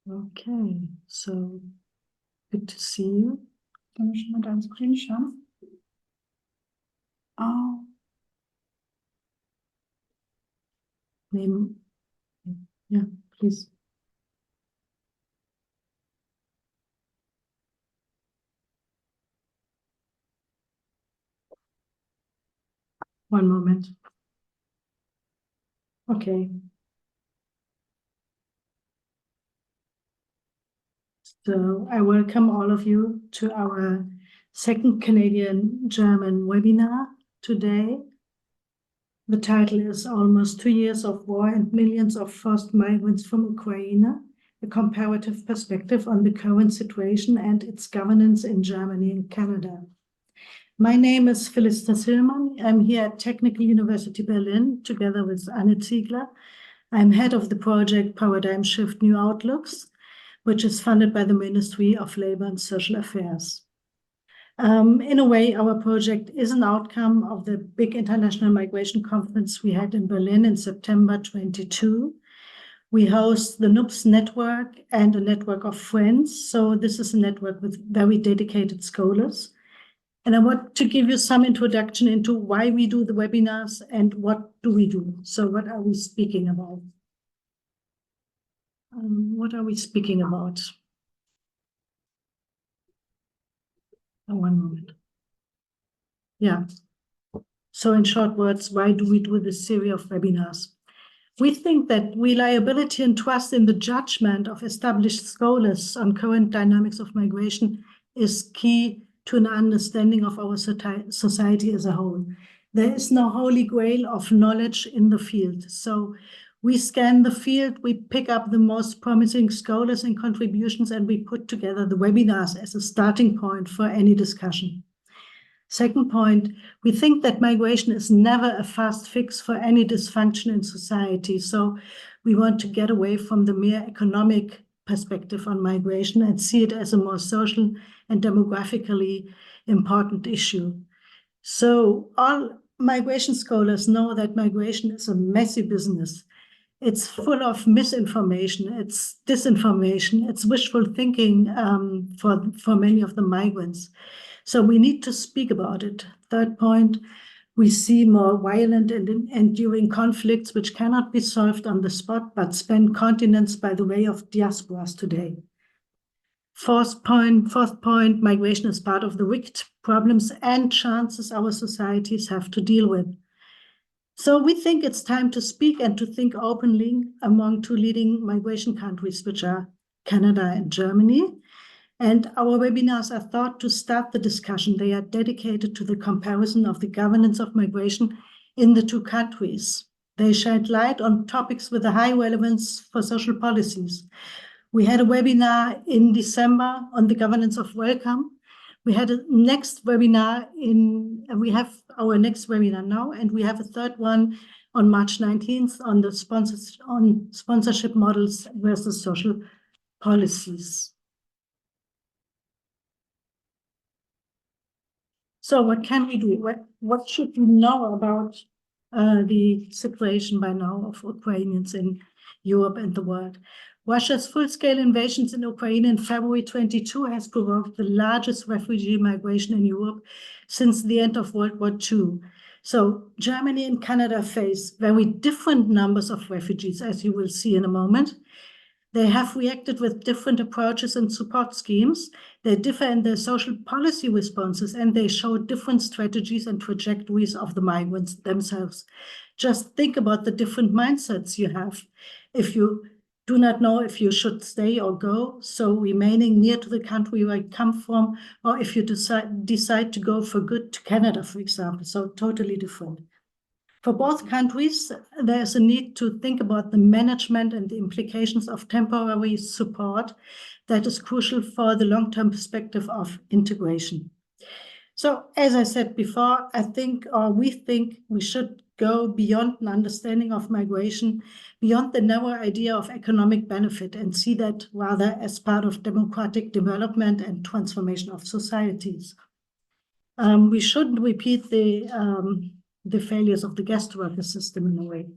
Okay, so good to see you. Können wir schon mal deinen Screen schauen? Oh, Name. Yeah, please. One moment. Okay. So I welcome all of you to our second Canadian-German webinar today. The title is Almost 2 Years of War and Millions of Forced Migrants from Ukraine, a comparative perspective on the current situation and its governance in Germany and Canada. My name is Felicitas Hillmann. I'm here at Technical University Berlin together with Anne Ziegler. I'm head of the project Paradigm Shift New Outlooks, which is funded by the Ministry of Labor and Social Affairs. In a way, our project is an outcome of the big international migration conference we had in Berlin in September 22. We host the NUPS network and a network of friends. So this is a network with very dedicated scholars. And I want to give you some introduction into why we do the webinars and what do we do. So what are we speaking about? What are we speaking about? One moment. Yeah. So in short words, why do we do this series of webinars? We think that reliability and trust in the judgment of established scholars on current dynamics of migration is key to an understanding of our society as a whole. There is no holy grail of knowledge in the field. So we scan the field, we pick up the most promising scholars and contributions, and we put together the webinars as a starting point for any discussion. Second point, we think that migration is never a fast fix for any dysfunction in society. So we want to get away from the mere economic perspective on migration and see it as a more social and demographically important issue. So all migration scholars know that migration is a messy business. It's full of misinformation, it's disinformation, it's wishful thinking for many of the migrants. So we need to speak about it. Third point, we see more violent and enduring conflicts which cannot be solved on the spot, but span continents by the way of diasporas today. Fourth point, migration is part of the wicked problems and chances our societies have to deal with. So we think it's time to speak and to think openly among two leading migration countries, which are Canada and Germany. And our webinars are thought to start the discussion. They are dedicated to the comparison of the governance of migration in the two countries. They shed light on topics with a high relevance for social policies. We had a webinar in December on the governance of welcome. We had a next webinar we have our next webinar now, and we have a third one on March 19th on the sponsorship models versus social policies. So what can we do? What should we know about the situation by now of Ukrainians in Europe and the world? Russia's full-scale invasions in Ukraine in February 22 has provoked the largest refugee migration in Europe since the end of World War II. So Germany and Canada face very different numbers of refugees, as you will see in a moment. They have reacted with different approaches and support schemes. They differ in their social policy responses, and they show different strategies and trajectories of the migrants themselves. Just think about the different mindsets you have. If you do not know if you should stay or go, so remaining near to the country where you come from, or if you decide to go for good to Canada, for example, so totally different. For both countries, there is a need to think about the management and the implications of temporary support that is crucial for the long-term perspective of integration. So, as I said before, we think we should go beyond an understanding of migration, beyond the narrow idea of economic benefit, and see that rather as part of democratic development and transformation of societies. We shouldn't repeat the failures of the guest worker system in a way.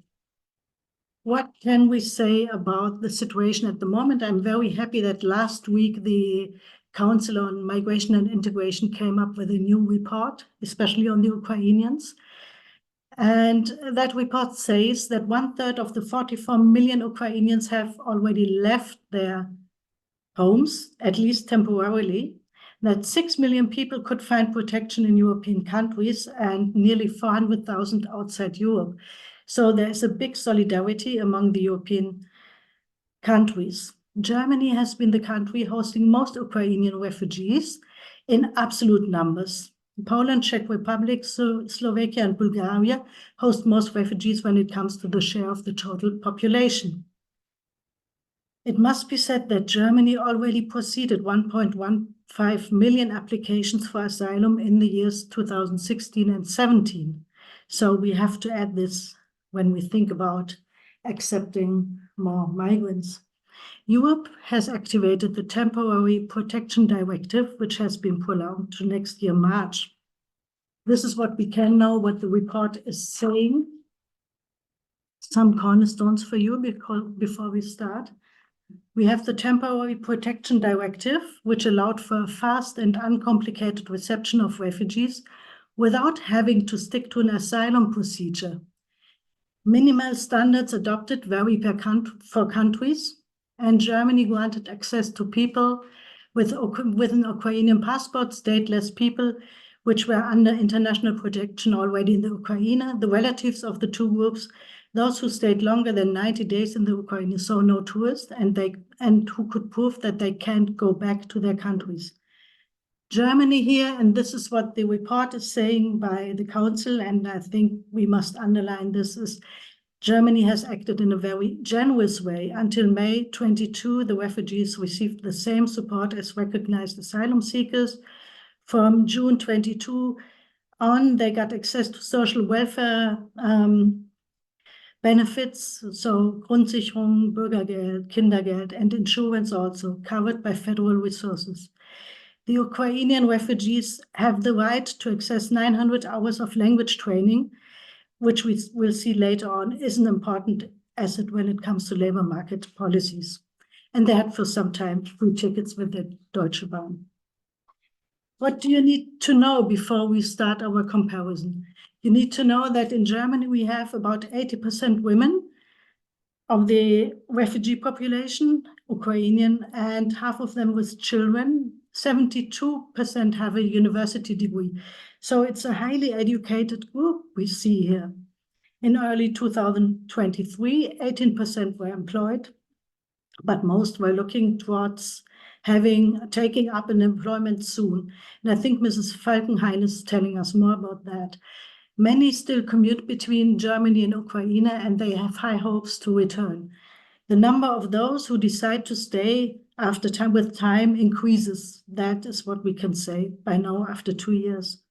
What can we say about the situation at the moment? I'm very happy that last week the Council on Migration and Integration came up with a new report, especially on the Ukrainians. And that report says that 1/3 of the 44 million Ukrainians have already left their homes, at least temporarily, that 6 million people could find protection in European countries and nearly 400,000 outside Europe. So there is a big solidarity among the European countries. Germany has been the country hosting most Ukrainian refugees in absolute numbers. Poland, Czech Republic, Slovakia, and Bulgaria host most refugees when it comes to the share of the total population. It must be said that Germany already proceeded 1.15 million applications for asylum in the years 2016 and 17. So we have to add this when we think about accepting more migrants. Europe has activated the Temporary Protection Directive, which has been prolonged to next year, March. This is what we can know, what the report is saying. Some cornerstones for you before we start. We have the Temporary Protection Directive, which allowed for a fast and uncomplicated reception of refugees without having to stick to an asylum procedure. Minimal standards adopted vary for countries, and Germany granted access to people with an Ukrainian passport, stateless people, which were under international protection already in the Ukraine, the relatives of the two groups, those who stayed longer than 90 days in the Ukraine, so no tourists, and who could prove that they can't go back to their countries. Germany here, and this is what the report is saying by the Council, and I think we must underline this, is Germany has acted in a very generous way. Until May 22, the refugees received the same support as recognized asylum seekers. From June 22 on, they got access to social welfare benefits, so Grundsicherung, Bürgergeld, Kindergeld, and insurance also covered by federal resources. The Ukrainian refugees have the right to access 900 hours of language training, which we will see later on is an important asset when it comes to labor market policies. And they had for some time free tickets with the Deutsche Bahn. What do you need to know before we start our comparison? You need to know that in Germany we have about 80% women of the refugee population, Ukrainian, and half of them with children. 72% have a university degree. So it's a highly educated group we see here. In early 2023, 18% were employed, but most were looking towards taking up an employment soon. And I think Mrs. Falkenhain is telling us more about that. Many still commute between Germany and Ukraine, and they have high hopes to return. The number of those who decide to stay after time increases. That is what we can say by now after 2 years.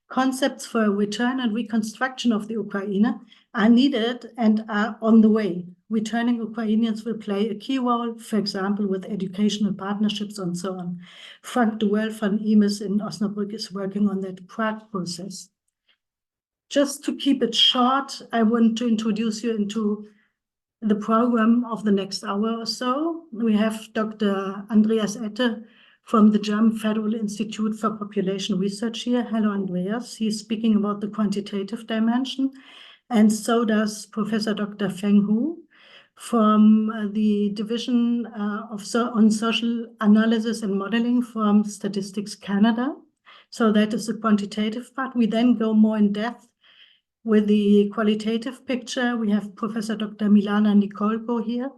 Concepts for a return and reconstruction of the Ukraine are needed and are on the way. Returning Ukrainians will play a key role, for example, with educational partnerships and so on. Frank Duell von Emes in Osnabrück is working on that Prague process. Just to keep it short, I want to introduce you into the program of the next hour or so. We have Dr. Andreas Ette from the German Federal Institute for Population Research here. Hello, Andreas. He's speaking about the quantitative dimension. And so does Professor Dr. Feng Hu from the Division on Social Analysis and Modeling from Statistics Canada. So that is the quantitative part. We then go more in depth with the qualitative picture. We have Professor Dr. Milana Nikolko here.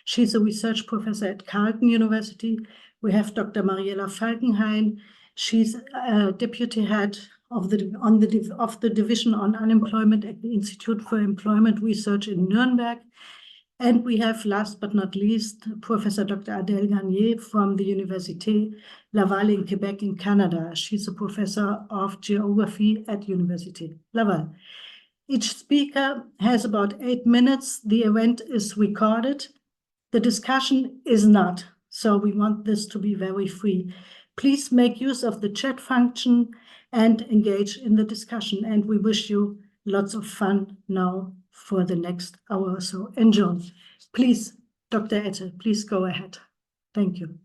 She's a research professor at Carleton University. We have Dr. Mariella Falkenhain. She's deputy head of the Division on Unemployment at the Institute for Employment Research in Nuremberg. And we have, last but not least, Professor Dr. Adèle Garnier from the Université Laval in Quebec in Canada. She's a professor of geography at Université Laval. Each speaker has about 8 minutes. The event is recorded. The discussion is not, so we want this to be very free. Please make use of the chat function and engage in the discussion. And we wish you lots of fun now for the next hour or so. Enjoy. Please, Dr. Ette, please go ahead. Thank you.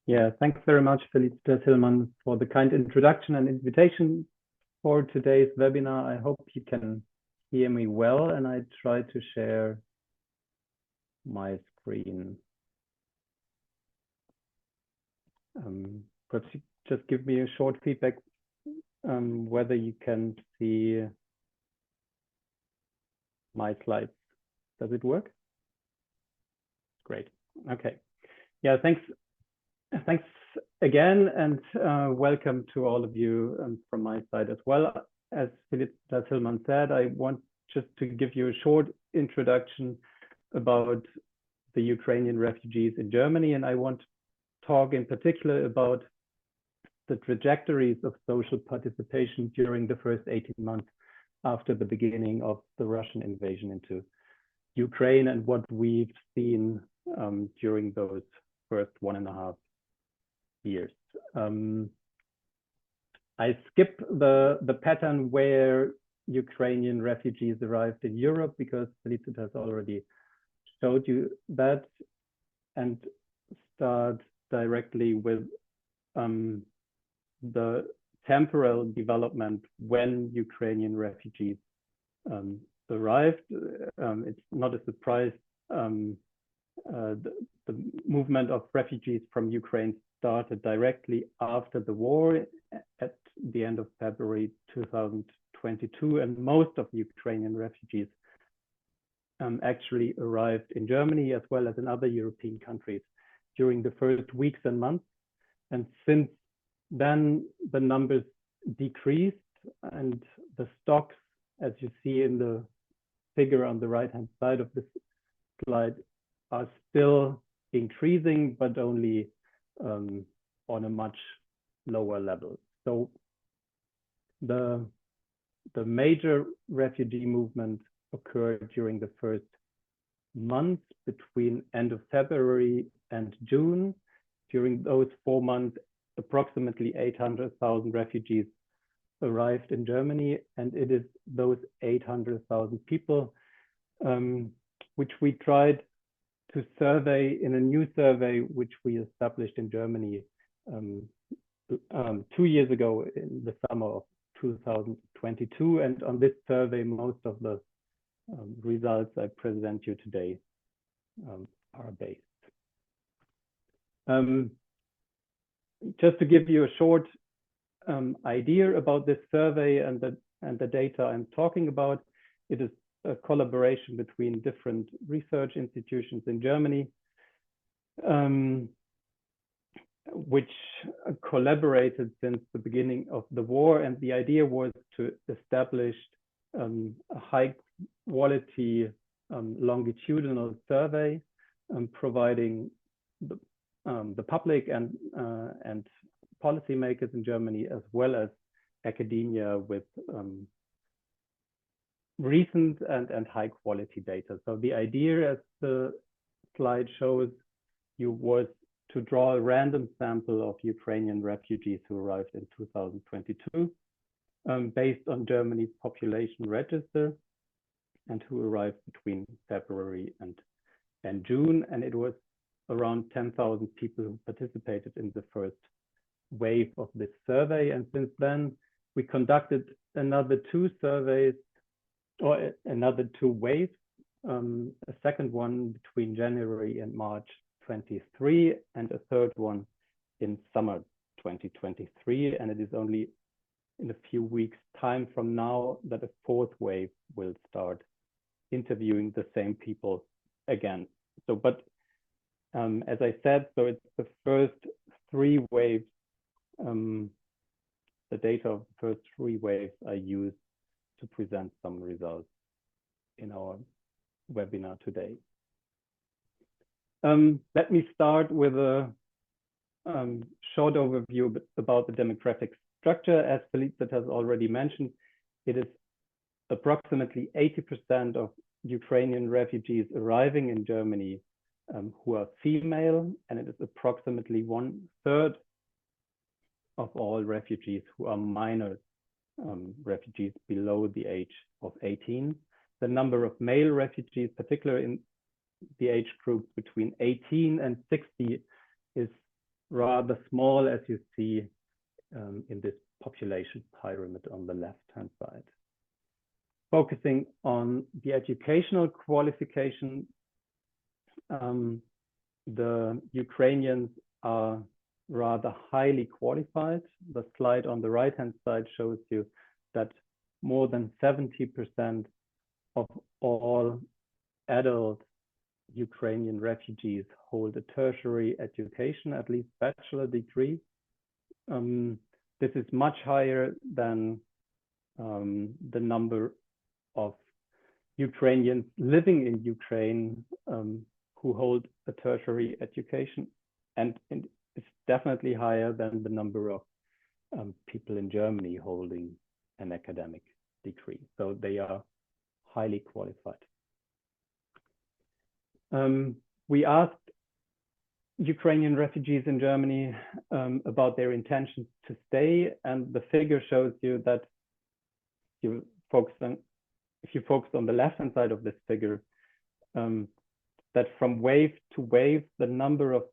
Yeah, thanks very much, Felicitas Hillmann, for the kind introduction and invitation for today's webinar. I hope you can hear me well, and I try to share my screen. Perhaps you just give me a short feedback whether you can see my slides. Does it work? Great. Okay. Yeah, thanks again, and welcome to all of you from my side as well. As Felicitas Hillmann said, I want just to give you a short introduction about the Ukrainian refugees in Germany, and I want to talk in particular about the trajectories of social participation during the first 18 months after the beginning of the Russian invasion into Ukraine, and what we've seen during those first 1.5 years. I skip the pattern where Ukrainian refugees arrived in Europe because Felicitas has already showed you that, and start directly with the temporal development when Ukrainian refugees arrived. It's not a surprise. The movement of refugees from Ukraine started directly after the war at the end of February 2022, and most of Ukrainian refugees actually arrived in Germany as well as in other European countries during the first weeks and months. And since then, the numbers decreased, and the stocks, as you see in the figure on the right-hand side of this slide, are still increasing, but only on a much lower level. So the major refugee movement occurred during the first month between end of February and June. During those 4 months, approximately 800,000 refugees arrived in Germany, and it is those 800,000 people which we tried to survey in a new survey which we established in Germany 2 years ago in the summer of 2022. And on this survey, most of the results I present you today are based. Just to give you a short idea about this survey and the data I'm talking about, it is a collaboration between different research institutions in Germany, which collaborated since the beginning of the war. And the idea was to establish a high quality longitudinal survey, providing the public and policymakers in Germany, as well as academia, with recent and high quality data. So the idea, as the slide shows you, was to draw a random sample of Ukrainian refugees who arrived in 2022 based on Germany's population register, and who arrived between February and June. And it was around 10,000 people who participated in the first wave of this survey. And since then, we conducted another 2 surveys, or another 2 waves, a second one between January and March 23, and a third one in summer 2023. And it is only in a few weeks' time from now that a 4th wave will start interviewing the same people again. So, but as I said, so it's the first 3 waves, the data of the first 3 waves I used to present some results in our webinar today. Let me start with a short overview about the demographic structure. As Felicitas has already mentioned, it is approximately 80% of Ukrainian refugees arriving in Germany who are female, and it is approximately 1/3 of all refugees who are minor refugees below the age of 18. The number of male refugees, particularly in the age group between 18 and 60, is rather small, as you see in this population pyramid on the left-hand side. Focusing on the educational qualification, the Ukrainians are rather highly qualified. The slide on the right-hand side shows you that more than 70% of all adult Ukrainian refugees hold a tertiary education, at least bachelor degree. This is much higher than the number of Ukrainians living in Ukraine who hold a tertiary education, and it's definitely higher than the number of people in Germany holding an academic degree. So they are highly qualified. We asked Ukrainian refugees in Germany about their intentions to stay, and the figure shows you that if you focus on the left-hand side of this figure, that from wave to wave, the number of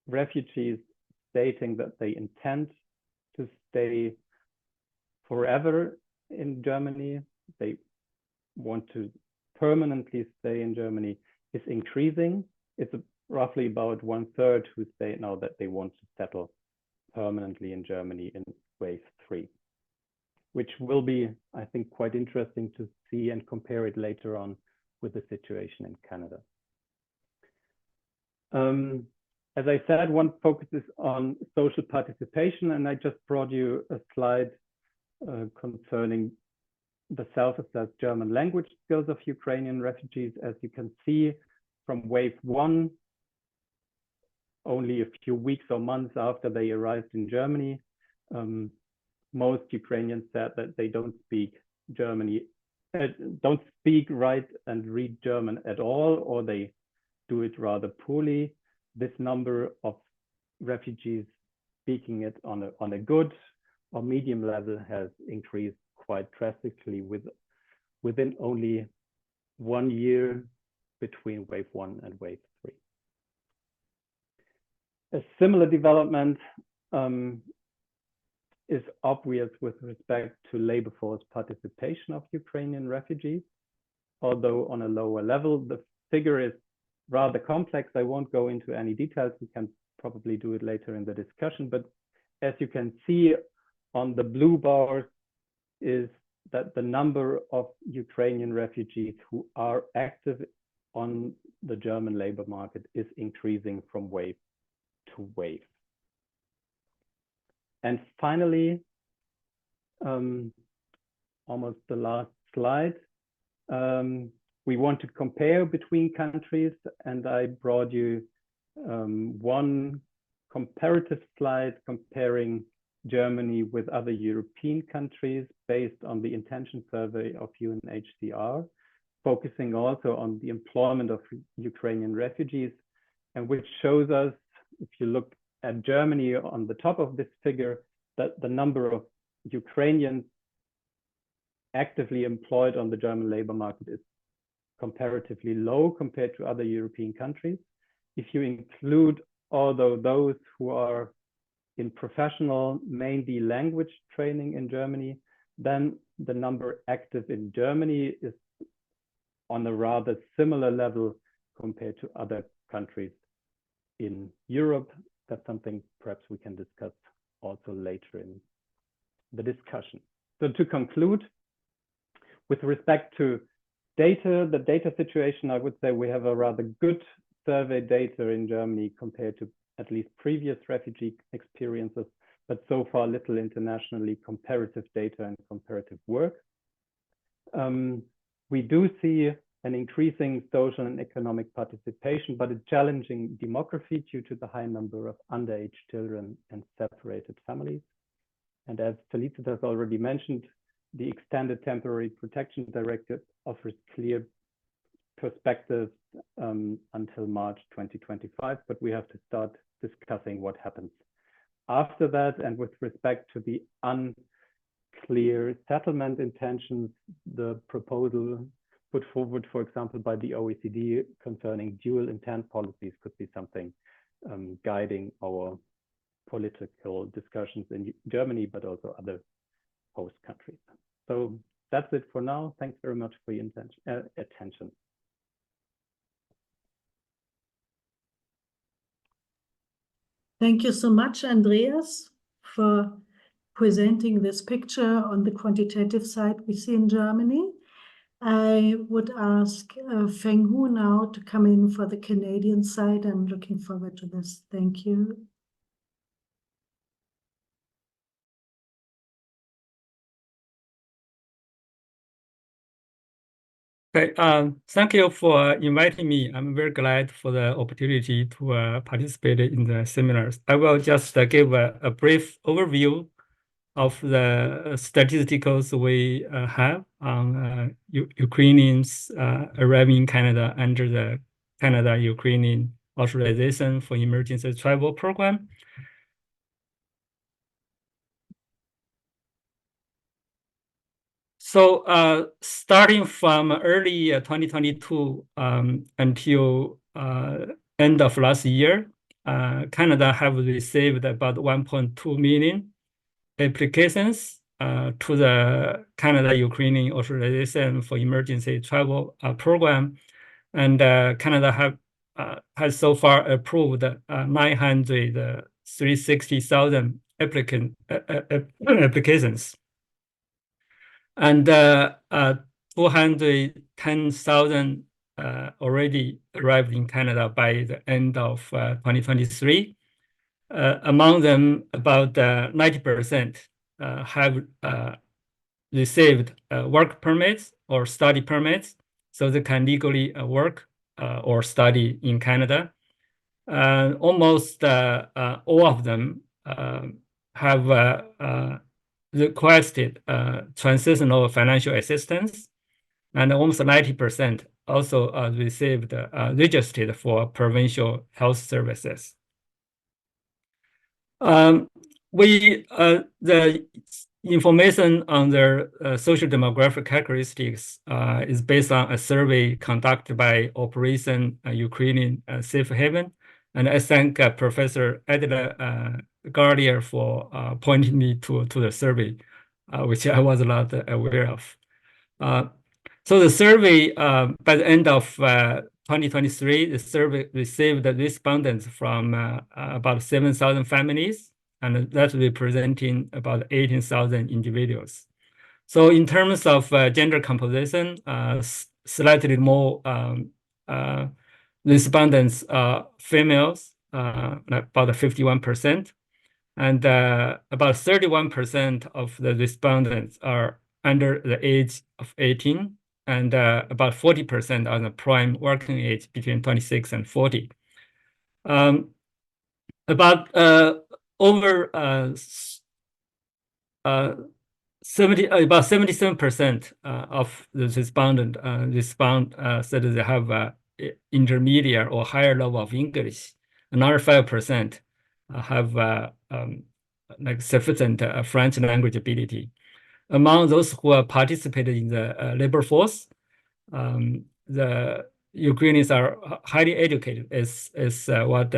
refugees stating that they intend to stay forever in Germany, they want to permanently stay in Germany, is increasing. It's roughly about 1/3 who say now that they want to settle permanently in Germany in wave 3, which will be, I think, quite interesting to see and compare it later on with the situation in Canada. As I said, one focuses on social participation, and I just brought you a slide concerning the self-assessed German language skills of Ukrainian refugees. As you can see, from wave 1, only a few weeks or months after they arrived in Germany, most Ukrainians said that they don't speak write and read German at all, or they do it rather poorly. This number of refugees speaking it on a good or medium level has increased quite drastically within only 1 year between wave 1 and wave 3. A similar development is obvious with respect to labor force participation of Ukrainian refugees, although on a lower level. The figure is rather complex. I won't go into any details. We can probably do it later in the discussion, but as you can see on the blue bars is that the number of Ukrainian refugees who are active on the German labor market is increasing from wave to wave. And finally, almost the last slide, we want to compare between countries, and I brought you one comparative slide comparing Germany with other European countries based on the intention survey of UNHCR, focusing also on the employment of Ukrainian refugees, and which shows us, if you look at Germany on the top of this figure, that the number of Ukrainians actively employed on the German labor market is comparatively low compared to other European countries. If you include although those who are in professional, mainly language training in Germany, then the number active in Germany is on a rather similar level compared to other countries in Europe. That's something perhaps we can discuss also later in the discussion. So to conclude, with respect to data, the data situation, I would say we have a rather good survey data in Germany compared to at least previous refugee experiences, but so far little internationally comparative data and comparative work. We do see an increasing social and economic participation, but a challenging demography due to the high number of underage children and separated families. And as Felicitas already mentioned, the extended Temporary Protection Directive offers clear perspectives until March 2025, but we have to start discussing what happens after that, and with respect to the unclear settlement intentions, the proposal put forward, for example, by the OECD concerning dual intent policies could be something guiding our political discussions in Germany, but also other host countries. So that's it for now. Thanks very much for your attention. Thank you so much, Andreas, for presenting this picture on the quantitative side we see in Germany. I would ask Feng Hu now to come in for the Canadian side. I'm looking forward to this. Thank you. Okay, thank you for inviting me. I'm very glad for the opportunity to participate in the seminars. I will just give a brief overview of the statisticals we have on Ukrainians arriving in Canada under the Canada-Ukrainian Authorization for Emergency Travel Program. So starting from early 2022 until end of last year, Canada have received about 1.2 million applications to the Canada-Ukrainian Authorization for Emergency Travel Program. And Canada has so far approved 960,000 applications. And 210,000 already arrived in Canada by the end of 2023. Among them, about 90% have received work permits or study permits, so they can legally work or study in Canada. Almost all of them have requested transitional financial assistance, and almost 90% also received registered for provincial health services. The information on their socio-demographic characteristics is based on a survey conducted by Operation Ukrainian Safe Haven, and I thank Professor Adela Gardier for pointing me to the survey, which I was not aware of. So the survey, by the end of 2023, the survey received respondents from about 7,000 families, and that's representing about 18,000 individuals. So in terms of gender composition, slightly more respondents are females, about 51%, and about 31% of the respondents are under the age of 18, and about 40% are the prime working age between 26 and 40. About 77% of the respondent said they have intermediate or higher level of English. Another 5% have like sufficient French language ability. Among those who participated in the labor force, the Ukrainians are highly educated, as what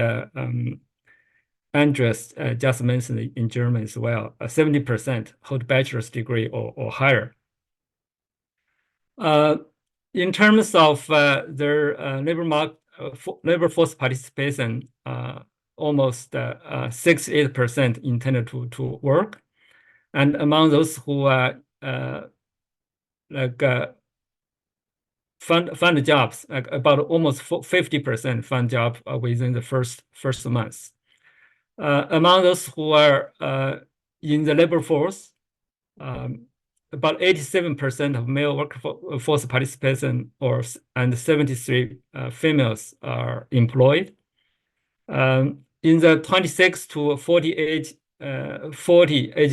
Andreas just mentioned in German as well. 70% hold bachelor's degree or higher. In terms of their labor force participation, almost 68% intended to work. And among those who fund jobs, like about almost 50% fund job within the first month. Among those who are in the labor force, about 87% of male workforce participation, and 73 females are employed. In the 26 to 40 age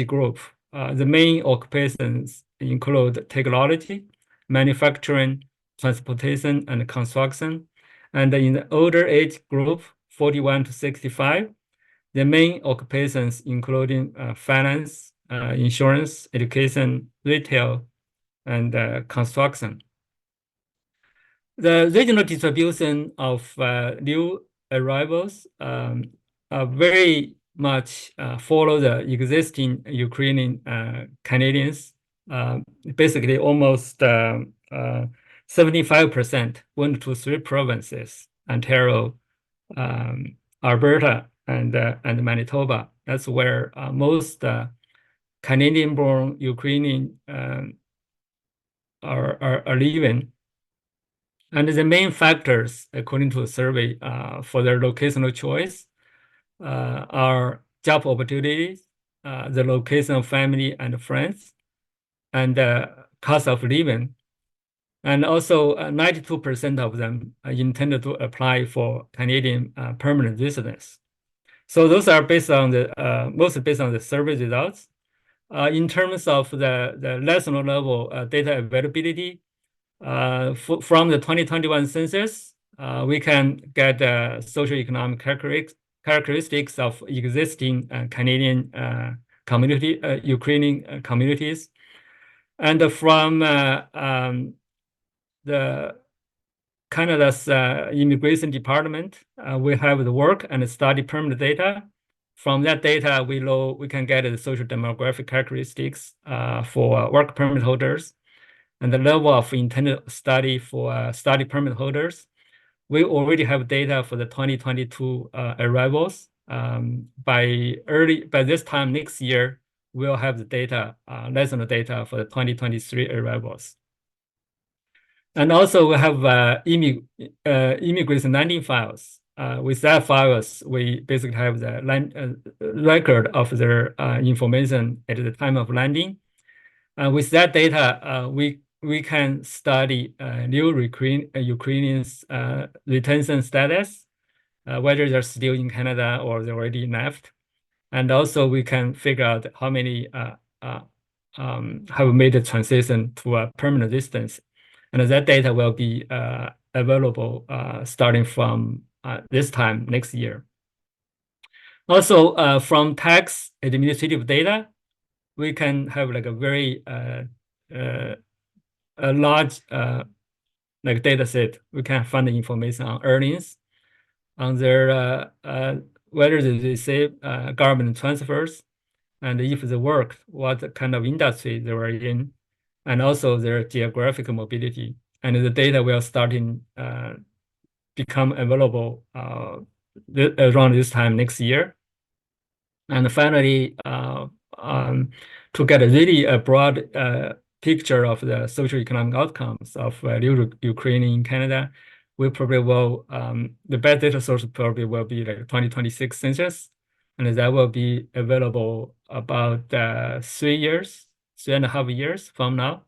group, the main occupations include technology, manufacturing, transportation, and construction. And in the older age group, 41 to 65, The main occupations including finance, insurance, education, retail, and construction. The regional distribution of new arrivals very much follow the existing Ukrainian Canadians. Basically, almost 75% went to 3 provinces: Ontario, Alberta, and Manitoba. That's where most Canadian-born Ukrainian are living. And the main factors, according to the survey, for their locational choice are job opportunities, the location of family and friends, and cost of living. And also 92% of them intended to apply for Canadian permanent residence. So those are based on the mostly based on the survey results. In terms of the national level data availability, from the 2021 census, we can get socioeconomic characteristics of existing Canadian community, Ukrainian communities. And from the Canada's immigration department, we have the work and study permit data. From that data, we can get the social demographic characteristics for work permit holders and the level of intended study for study permit holders. We already have data for the 2022 arrivals. By this time next year, we'll have the data, national data for the 2023 arrivals. And also we have immigration landing files. With that files, we basically have the record of their information at the time of landing. With that data, we can study new Ukrainians' retention status, whether they're still in Canada or they already left. And also we can figure out how many have made a transition to a permanent residence. And that data will be available starting from this time next year. Also, from tax administrative data, we can have like a very a large like data set. We can find the information on earnings, on their whether they receive government transfers, and if they work, what kind of industry they were in, and also their geographic mobility. And the data will starting become available around this time next year. And finally, to get a really broad picture of the socioeconomic outcomes of Ukraine in Canada, we probably will, the best data source probably will be like 2026 census, and that will be available about 3.5 years from now.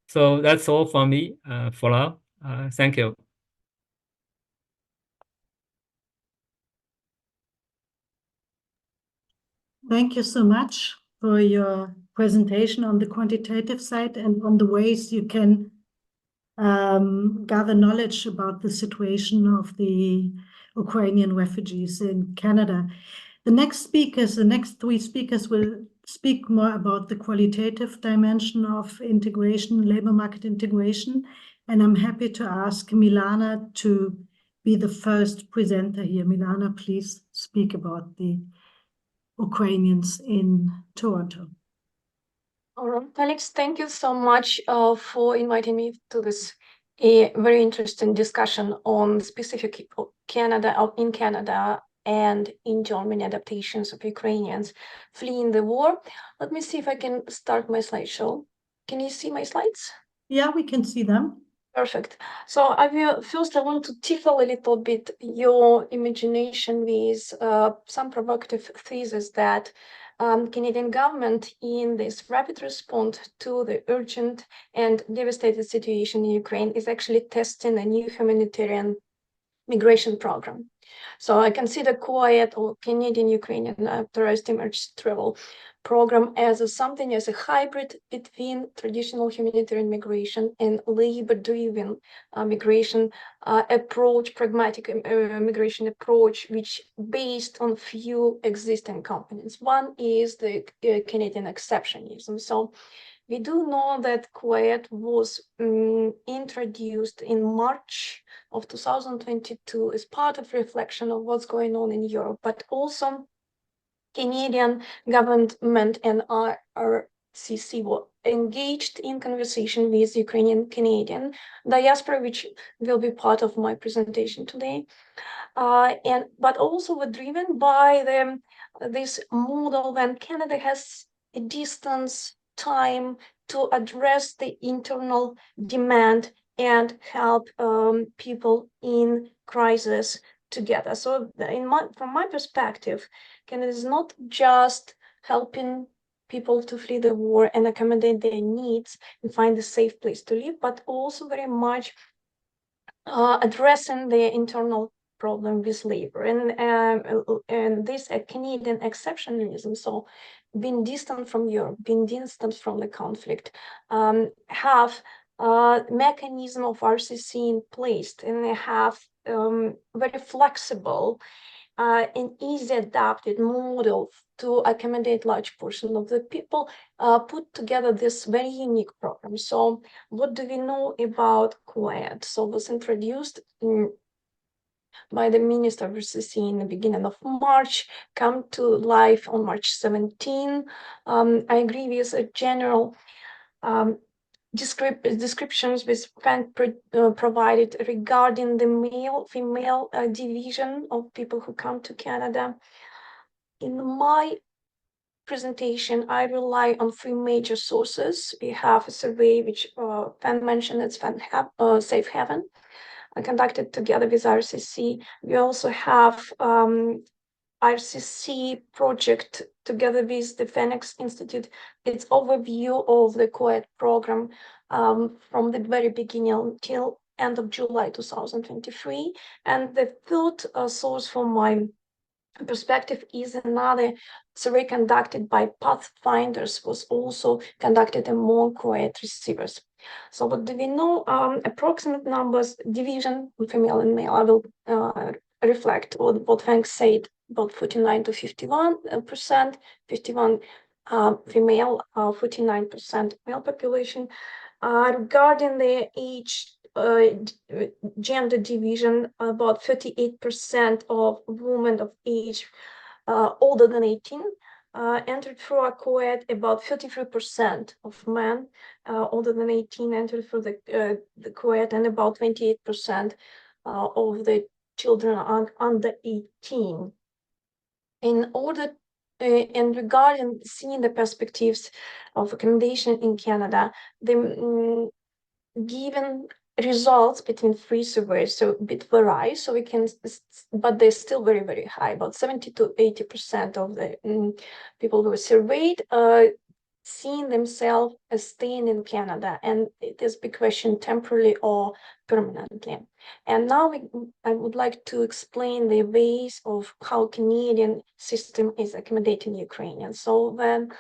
So that's all from me for now. Thank you. Thank you so much for your presentation on the quantitative side and on the ways you can gather knowledge about the situation of the Ukrainian refugees in Canada. The next 3 speakers will speak more about the qualitative dimension of integration, labor market integration. And I'm happy to ask Milana to be the first presenter here. Milana, please speak about the Ukrainians in Toronto. All right, Alex, thank you so much for inviting me to this very interesting discussion on specific in Canada and in Germany adaptations of Ukrainians fleeing the war. Let me see if I can start my slideshow. Can you see my slides? Yeah, we can see them. Perfect. So first I want to tickle a little bit your imagination with some provocative thesis that Canadian government in this rapid response to the urgent and devastated situation in Ukraine is actually testing a new humanitarian migration program. So I consider COAT or Canadian Ukrainian authorized emergency travel program as a hybrid between traditional humanitarian migration and labor-driven migration approach, pragmatic migration approach, which based on few existing components. One is the Canadian exceptionism. So we do know that COAT was introduced in March of 2022 as part of reflection of what's going on in Europe, but also Canadian government and RCC were engaged in conversation with Ukrainian Canadian diaspora, which will be part of my presentation today. But also were driven by this model when Canada has a distance time to address the internal demand and help people in crisis together. So from my perspective, Canada is not just helping people to flee the war and accommodate their needs and find a safe place to live, but also very much addressing the internal problem with labor and this Canadian exceptionalism. So being distant from Europe, being distant from the conflict, have a mechanism of RCC in place, and they have very flexible and easy adapted model to accommodate large portion of the people, put together this very unique program. So what do we know about COAT? So it was introduced by the Minister of RCC in the beginning of March, come to life on March 17. I agree with a general descriptions with provided regarding the male-female division of people who come to Canada. In my presentation, I rely on three major sources. We have a survey which Fan mentioned, it's Safe Haven, conducted together with RCC. We also have RCC project together with the Phoenix Institute. It's overview of the COAT program from the very beginning until end of July 2023. And the third source for my perspective is another survey conducted by Pathfinders, was also conducted among COAT receivers. So what do we know? Approximate numbers, division, female and male. I will reflect on what Frank said, about 49 to 51%, 51 female, 49% male population. Regarding the age, gender division, about 38% of women of age older than 18 entered through a COAT, about 33% of men older than 18 entered through the COAT, and about 28% of the children under 18. In order and regarding seeing the perspectives of accommodation in Canada, the given results between three surveys, so a bit vary, so we can, but they're still very, very high. About 70 to 80% of the people who were surveyed seeing themselves as staying in Canada, and it is big question, temporarily or permanently. And now I would like to explain the ways of how Canadian system is accommodating Ukrainians. So when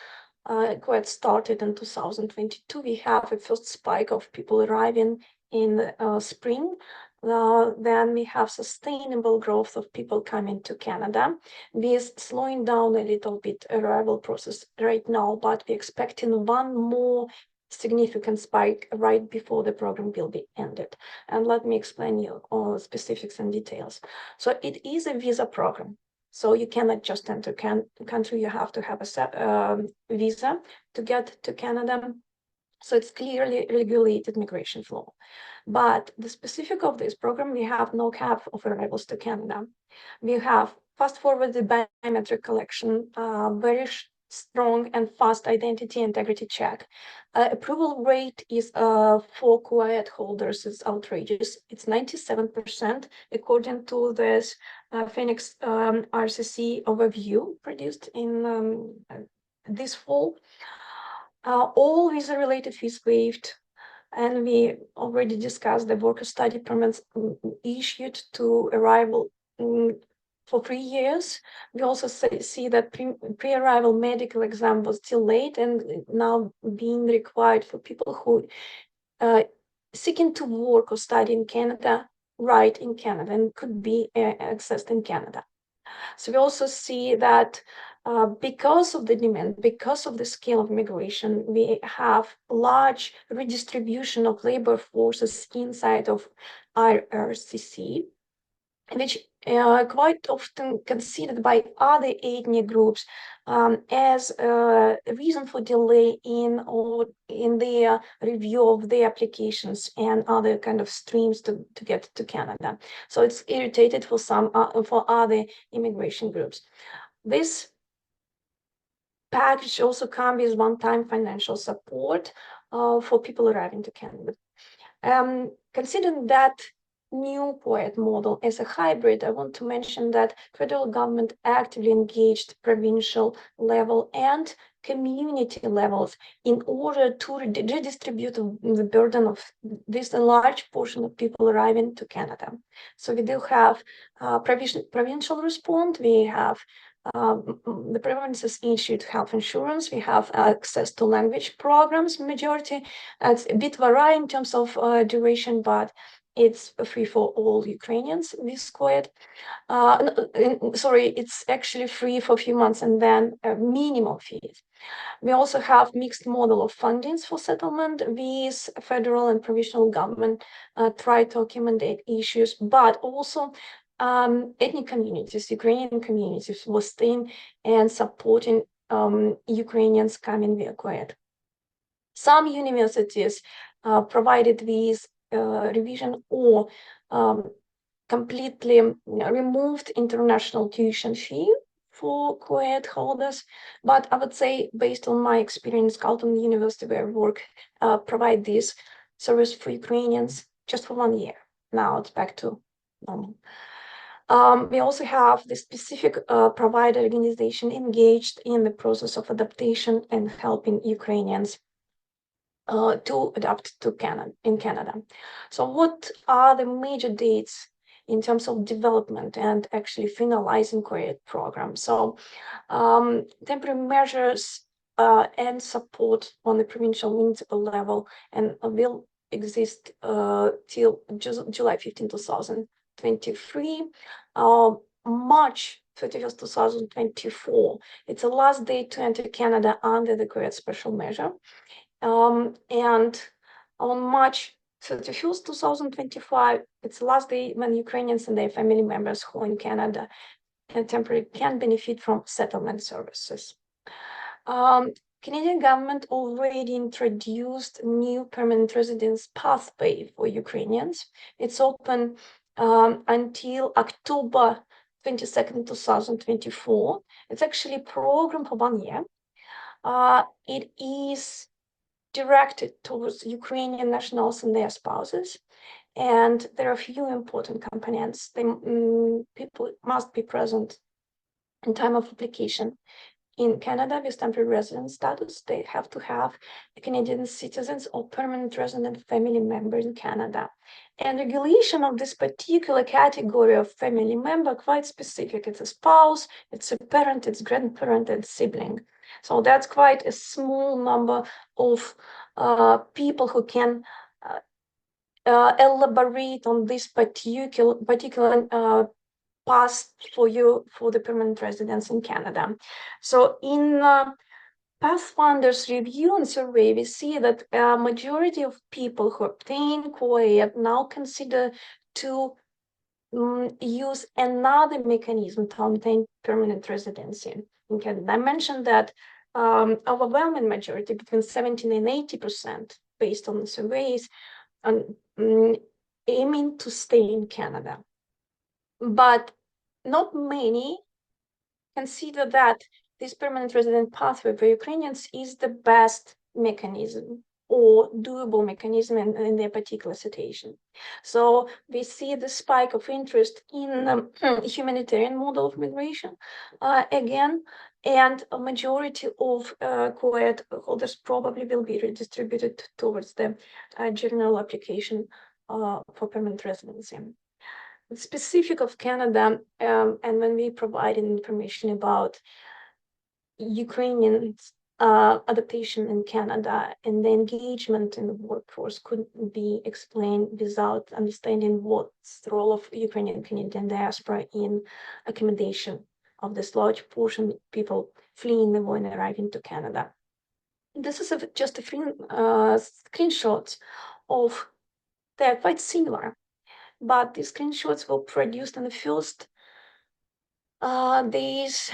COAT started in 2022, we have a first spike of people arriving in spring. Then we have sustainable growth of people coming to Canada. We're slowing down a little bit arrival process right now, but we're expecting one more significant spike right before the program will be ended. And let me explain you all specifics and details. So it is a visa program. So you cannot just enter the country, you have to have a visa to get to Canada. So it's clearly regulated migration flow. But the specific of this program, we have no cap of arrivals to Canada. We have fast forward the biometric collection, very strong and fast identity integrity check. Approval rate is for COAT holders is outrageous. It's 97% according to this Phoenix RCC overview produced in this fall. All visa-related fees waived, and we already discussed the worker study permits issued to arrival for 3 years. We also see that pre-arrival medical exam was still late and now being required for people who seeking to work or study in Canada, right in Canada, and could be accessed in Canada. So we also see that because of the demand, because of the scale of migration, we have large redistribution of labor forces inside of IRCC, which quite often considered by other ethnic groups as a reason for delay in their review of their applications and other kind of streams to get to Canada. So it's irritated for some for other immigration groups. This package also comes with one-time financial support for people arriving to Canada. Considering that new POET model as a hybrid, I want to mention that federal government actively engaged provincial level and community levels in order to redistribute the burden of this large portion of people arriving to Canada. So we do have provincial response, we have the provinces issued health insurance, we have access to language programs, majority. It's a bit vary in terms of duration, but it's free for all Ukrainians, this quote. Sorry, it's actually free for a few months and then minimal fees. We also have mixed model of fundings for settlement with federal and provincial government try to accommodate issues, but also ethnic communities, Ukrainian communities were staying and supporting Ukrainians coming via quote. Some universities provided with revision or completely removed international tuition fee for co-ed holders, but I would say, based on my experience, Carleton University, where I work, provide this service for Ukrainians just for 1 year. Now it's back to normal. We also have the specific provider organization engaged in the process of adaptation and helping Ukrainians to adapt to Canada. So what are the major dates in terms of development and actually finalizing COED program? So temporary measures and support on the provincial municipal level and will exist till July 15, 2023. March 31st, 2024, it's the last day to enter Canada under the COED special measure. And on March 31st, 2025, it's the last day when Ukrainians and their family members who are in Canada and temporarily can benefit from settlement services. Canadian government already introduced new permanent residence pathway for Ukrainians. It's open until October 22nd, 2024. It's actually a program for 1 year. It is directed towards Ukrainian nationals and their spouses. And there are a few important components. People must be present in time of application. In Canada with temporary residence status, they have to have a Canadian citizens or permanent resident family member in Canada. And regulation of this particular category of family member quite specific. It's a spouse, it's a parent, it's grandparent, and sibling. So that's quite a small number of people who can elaborate on this particular pass for you for the permanent residence in Canada. So in Pathfinder's review and survey, we see that a majority of people who obtain COED now consider to use another mechanism to obtain permanent residency in Canada. I mentioned that overwhelming majority, between 17 and 80%, based on the surveys, aiming to stay in Canada. But not many consider that this permanent resident pathway for Ukrainians is the best mechanism or doable mechanism in their particular situation. So we see the spike of interest in the humanitarian model of migration again, and a majority of COED holders probably will be redistributed towards the general application for permanent residency. specific of Canada, and when we provided information about Ukrainian adaptation in Canada and the engagement in the workforce couldn't be explained without understanding what's the role of Ukrainian Canadian diaspora in accommodation of this large portion of people fleeing the war and arriving to Canada. This is just a few screenshots of, they're quite similar, but these screenshots were produced in the first days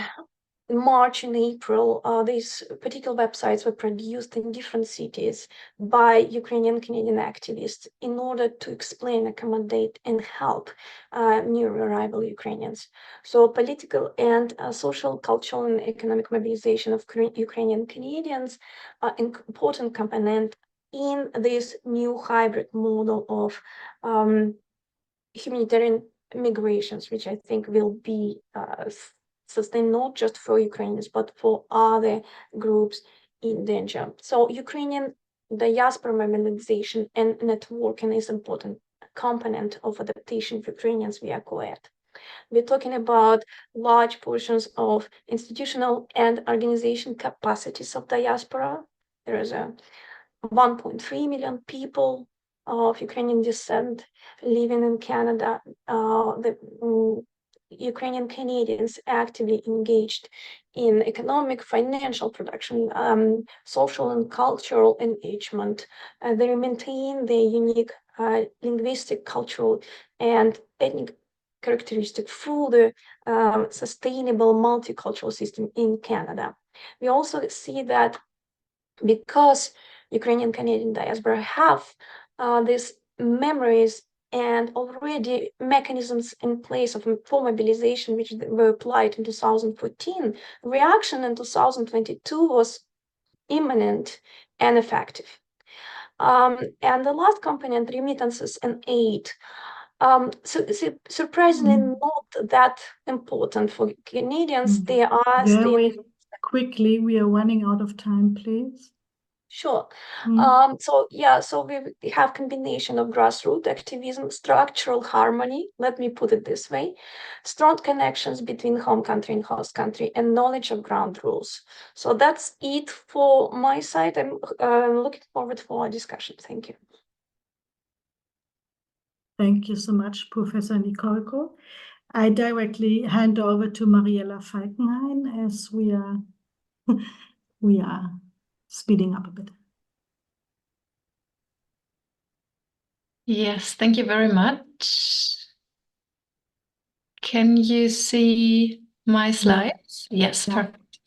March and April. These particular websites were produced in different cities by Ukrainian Canadian activists in order to explain, accommodate, and help new arrival Ukrainians. So political and social, cultural, and economic mobilization of Ukrainian Canadians are an important component in this new hybrid model of humanitarian migrations, which I think will be sustained not just for Ukrainians, but for other groups in danger. So Ukrainian diaspora mobilization and networking is important component of adaptation of Ukrainians via co-ed. We're talking about large portions of institutional and organization capacities of diaspora. There is a 1.3 million people of Ukrainian descent living in Canada. Ukrainian Canadians actively engaged in economic, financial production, social and cultural engagement. They maintain their unique linguistic, cultural, and ethnic characteristics through the sustainable multicultural system in Canada. We also see that because Ukrainian Canadian diaspora have these memories and already mechanisms in place for mobilization, which were applied in 2014, reaction in 2022 was imminent and effective. And the last component, remittances and aid, surprisingly not that important for Canadians. They are Very quickly, we are running out of time, please. Sure. So we have combination of grassroots activism, structural harmony, let me put it this way, strong connections between home country and host country, and knowledge of ground rules. So that's it for my side. I'm looking forward for our discussion. Thank you. Thank you so much, Professor Nikolko. I directly hand over to Mariella Falkenhain as we are speeding up a bit. Yes, thank you very much. Can you see my slides? Yes, perfect.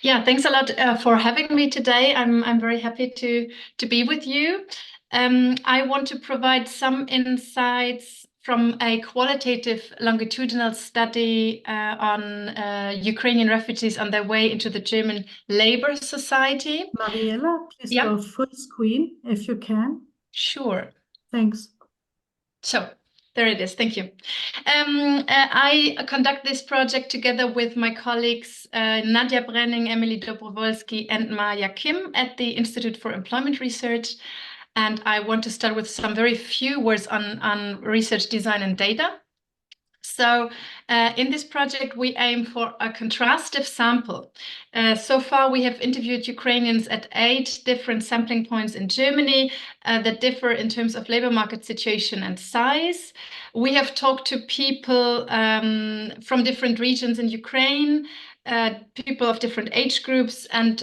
Yeah, thanks a lot for having me today. I'm very happy to be with you. I want to provide some insights from a qualitative longitudinal study on Ukrainian refugees on their way into the German labor society. Mariella, please go full screen if you can. Sure. Thanks. So there it is. Thank you. I conduct this project together with my colleagues Nadia Brenning, Emily Dobrowolski, and Maya Kim at the Institute for Employment Research. And I want to start with some very few words on research design and data. So in this project, we aim for a contrastive sample. So far, we have interviewed Ukrainians at 8 different sampling points in Germany that differ in terms of labor market situation and size. We have talked to people from different regions in Ukraine, people of different age groups and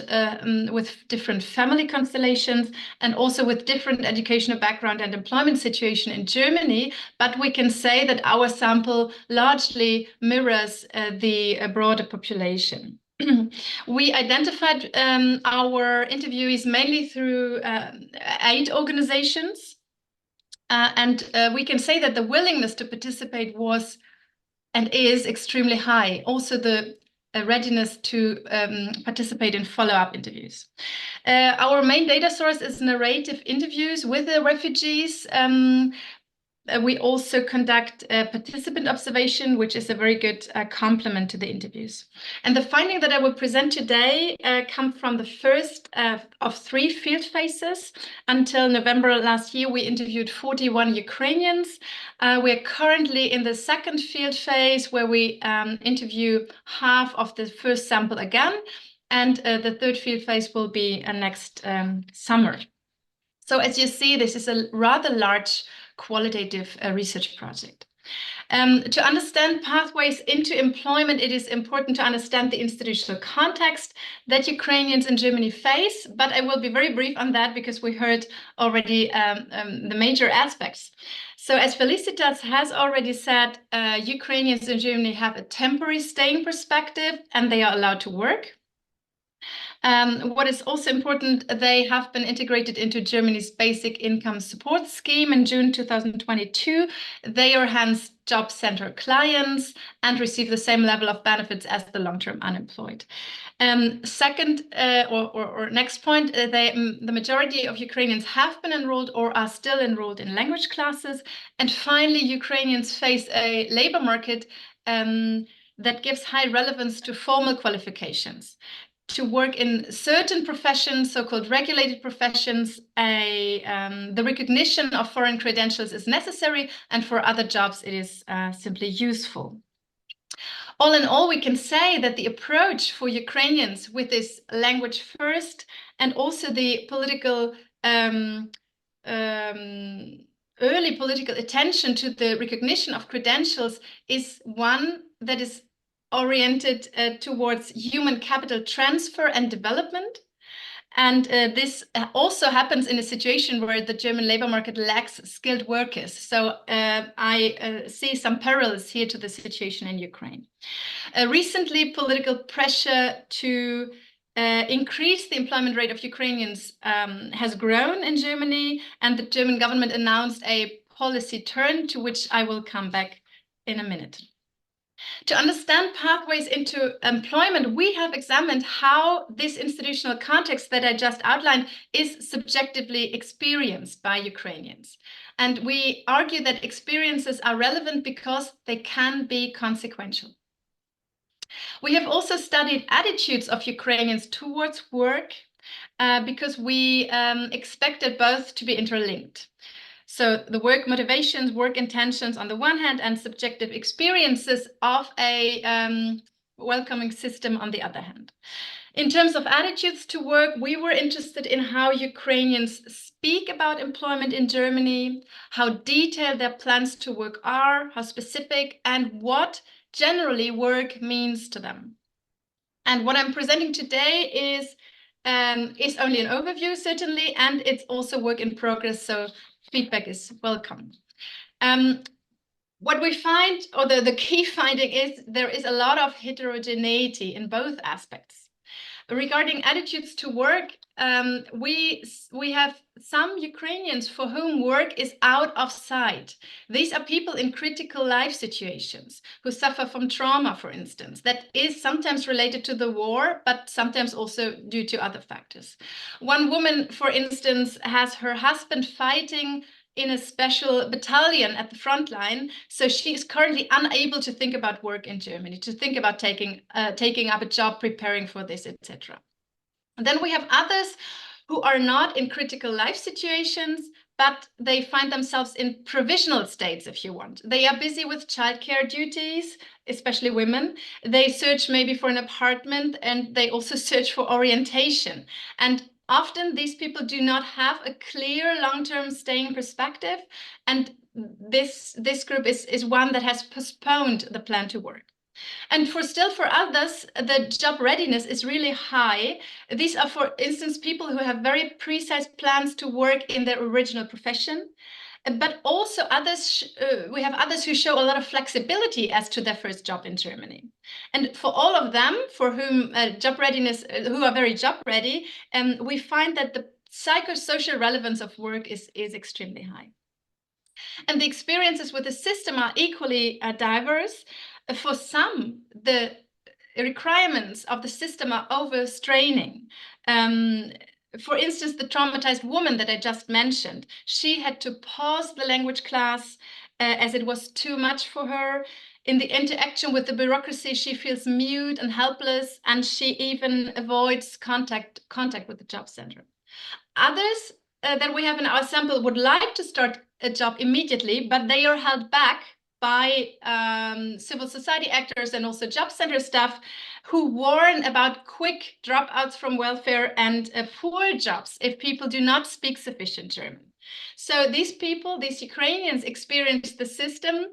with different family constellations, and also with different educational background and employment situation in Germany. But we can say that our sample largely mirrors the broader population. We identified our interviewees mainly through 8 organizations. And we can say that the willingness to participate was and is extremely high. Also the readiness to participate in follow-up interviews. Our main data source is narrative interviews with the refugees. we also conduct participant observation, which is a very good complement to the interviews. And the finding that I will present today come from the first of 3 field phases. Until November last year, we interviewed 41 Ukrainians. We are currently in the second field phase, where we interview half of the first sample again. And the third field phase will be next summer. So as you see, this is a rather large qualitative research project. To understand pathways into employment, it is important to understand the institutional context that Ukrainians in Germany face, but I will be very brief on that because we heard already the major aspects. So as Felicitas has already said, Ukrainians in Germany have a temporary staying perspective and they are allowed to work. What is also important, they have been integrated into Germany's basic income support scheme in June 2022. They are hence job center clients and receive the same level of benefits as the long-term unemployed. Second, or next point, the majority of Ukrainians have been enrolled or are still enrolled in language classes. And finally, Ukrainians face a labor market that gives high relevance to formal qualifications. To work in certain professions, so-called regulated professions, the recognition of foreign credentials is necessary, and for other jobs it is simply useful. All in all, we can say that the approach for Ukrainians with this language first and also the political early political attention to the recognition of credentials is one that is oriented towards human capital transfer and development. And this also happens in a situation where the German labor market lacks skilled workers. So I see some parallels here to the situation in Ukraine. Recently, political pressure to increase the employment rate of Ukrainians has grown in Germany, and the German government announced a policy turn, to which I will come back in a minute. To understand pathways into employment, we have examined how this institutional context that I just outlined is subjectively experienced by Ukrainians. And we argue that experiences are relevant because they can be consequential. We have also studied attitudes of Ukrainians towards work because we expected both to be interlinked. So the work motivations, work intentions on the one hand, and subjective experiences of a welcoming system on the other hand. In terms of attitudes to work, we were interested in how Ukrainians speak about employment in Germany, how detailed their plans to work are, how specific, and what generally work means to them. And what I'm presenting today is only an overview, certainly, and it's also work in progress, so feedback is welcome. What we find, or the key finding, is there is a lot of heterogeneity in both aspects. Regarding attitudes to work, we have some Ukrainians for whom work is out of sight. These are people in critical life situations who suffer from trauma, for instance, that is sometimes related to the war, but sometimes also due to other factors. One woman, for instance, has her husband fighting in a special battalion at the front line, so she is currently unable to think about work in Germany, to think about taking up a job, preparing for this, etc. Then we have others who are not in critical life situations, but they find themselves in provisional states, if you want. They are busy with childcare duties, especially women. They search maybe for an apartment, and they also search for orientation. And often these people do not have a clear long-term staying perspective, and this group is one that has postponed the plan to work. And for others, the job readiness is really high. These are, for instance, people who have very precise plans to work in their original profession. But also others, we have others who show a lot of flexibility as to their first job in Germany. And for all of them, for whom job readiness, who are very job ready, we find that the psychosocial relevance of work is extremely high. And the experiences with the system are equally diverse. For some, the requirements of the system are overstraining. For instance, the traumatized woman that I just mentioned, she had to pause the language class as it was too much for her. In the interaction with the bureaucracy, she feels mute and helpless, and she even avoids contact with the job center. Others that we have in our sample would like to start a job immediately, but they are held back by civil society actors and also job center staff who warn about quick dropouts from welfare and poor jobs if people do not speak sufficient German. So these people, these Ukrainians, experience the system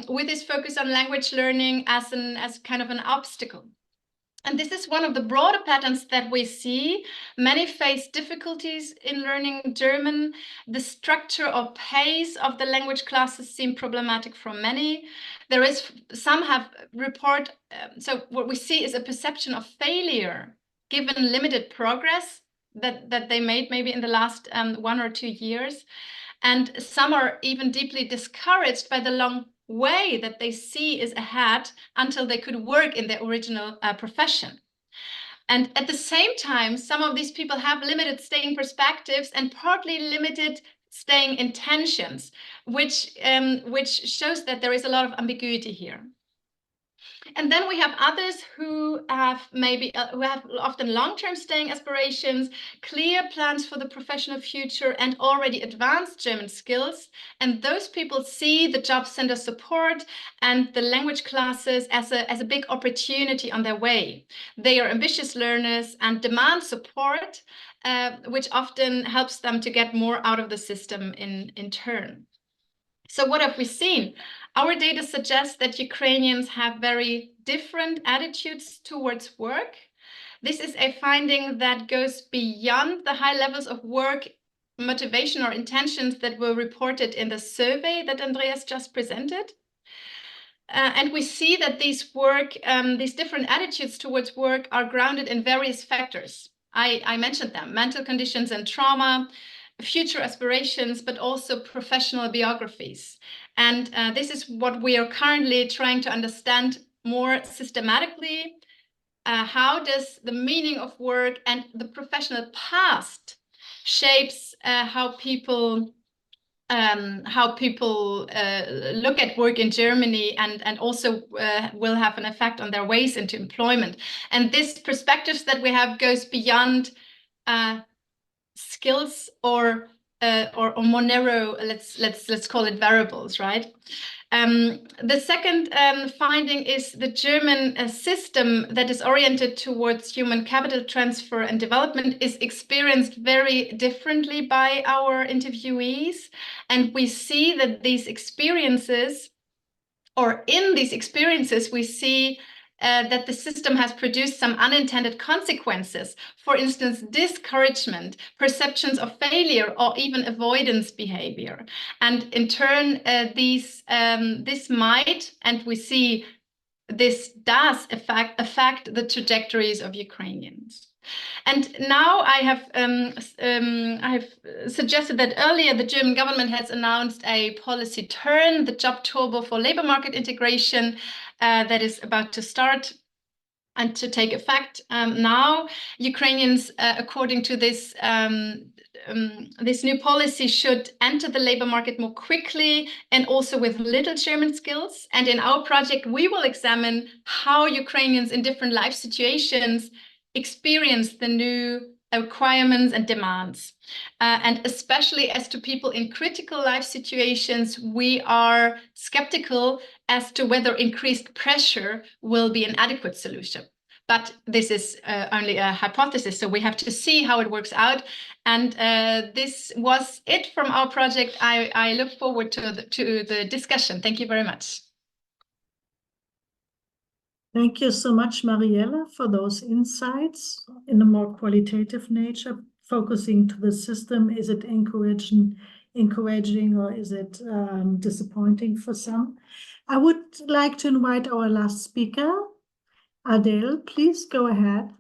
with this focus on language learning as kind of an obstacle. And this is one of the broader patterns that we see. Many face difficulties in learning German. The structure or pace of the language classes seem problematic for many. Some have report, so what we see is a perception of failure given limited progress that they made maybe in the last 1 or 2 years. And some are even deeply discouraged by the long way that they see is ahead until they could work in their original profession. And at the same time, some of these people have limited staying perspectives and partly limited staying intentions, which shows that there is a lot of ambiguity here. And then we have others who have often long-term staying aspirations, clear plans for the professional future, and already advanced German skills. And those people see the job center support and the language classes as a big opportunity on their way. They are ambitious learners and demand support, which often helps them to get more out of the system in turn. So what have we seen? Our data suggests that Ukrainians have very different attitudes towards work. This is a finding that goes beyond the high levels of work motivation or intentions that were reported in the survey that Andreas just presented. And we see that these different attitudes towards work are grounded in various factors. I mentioned them: mental conditions and trauma, future aspirations, but also professional biographies. And this is what we are currently trying to understand more systematically. How does the meaning of work and the professional past shapes how people look at work in Germany, and also will have an effect on their ways into employment. And this perspectives that we have goes beyond skills or more narrow, let's call it variables, right? The second finding is the German system that is oriented towards human capital transfer and development is experienced very differently by our interviewees. And we see that these experiences, or in these experiences, we see that the system has produced some unintended consequences. For instance, discouragement, perceptions of failure, or even avoidance behavior. And in turn, this might, and we see this does affect the trajectories of Ukrainians. And now I have suggested that earlier the German government has announced a policy turn, the job turbo for labor market integration, that is about to start and to take effect now. Ukrainians, according to this new policy, should enter the labor market more quickly and also with little German skills. And in our project, we will examine how Ukrainians in different life situations experience the new requirements and demands. And especially as to people in critical life situations, we are skeptical as to whether increased pressure will be an adequate solution. But this is only a hypothesis, so we have to see how it works out. And this was it from our project. I look forward to the discussion. Thank you very much. Thank you so much, Mariella, for those insights in a more qualitative nature, focusing to the system. Is it encouraging, or is it disappointing for some? I would like to invite our last speaker, Adele. Please go ahead.